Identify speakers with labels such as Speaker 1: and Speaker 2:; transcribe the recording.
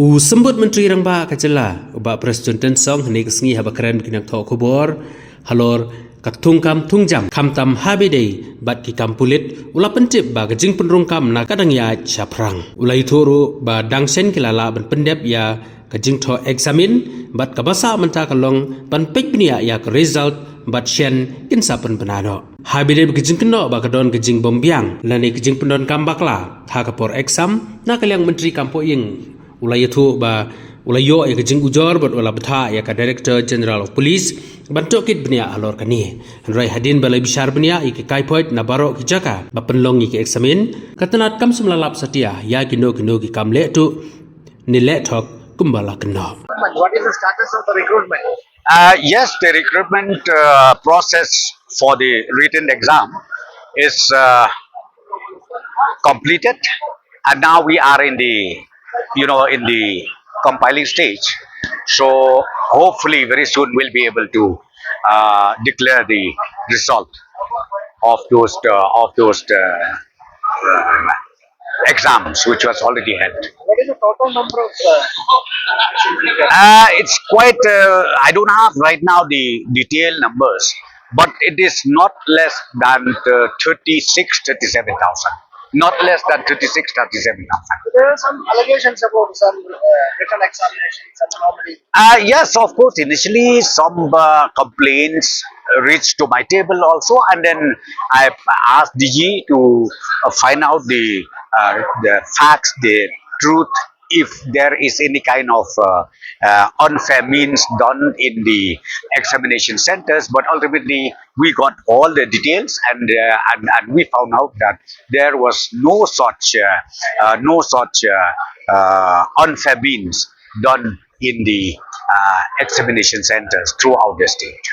Speaker 1: Sambut Menteri Rangba Kajela, Uba Presiden Tensong, Nik Sngi Habakren Kinak Thoh Kubor, Halor, Katungkam Tungjam, Kamtam Habide, Bat Kikam Pulit, Ula Pentip Ba Kajing Penrungkam Na Kadang Ya Chaprang, Ula Ituru Ba Dang Shen Kilala Ban Pendep Ya kajingkynnoh eksamin, Bat Kabasa Menta Kalong, Ban pynbna Ya result, Bat shen Kinsa pynbna no. Habide kajingkynnoh Ba Kadon Kajing Bombiang, Lani Kajing Pendon Kambakla, Thakapor eksam, Na Kaliang Menteri Kampo Ing. Ulai itu ba ulai yo ya kajing ujor but ula betha ya ka Director General of Police bantuk kit benia alor kani rai hadin balai bishar benia iki kai point na baro ki jaka ba penlong ki eksamin katanat kam semlalap setia ya kynnoh ki kam lehtuh ni lehtuh kumbala kynnoh.
Speaker 2: What is the status of the recruitment?
Speaker 3: Yes, the recruitment process for the written exam is completed, and now we are in the compiling stage. So hopefully very soon we'll be able to declare the result of those exams which was already held.
Speaker 2: What is the total number of
Speaker 3: It's quite, I don't have right now the detailed numbers, but it is not less than 37,000. Not less than 37,000.
Speaker 2: There are some allegations about some written examinations, some anomaly.
Speaker 3: Yes, of course. Initially, some complaints reached to my table also, and then I asked DG to find out the facts, the truth, if there is any kind of unfair means done in the examination centers. But ultimately, we got all the details, and we found out that there was no such unfair means done in the examination centers throughout the state.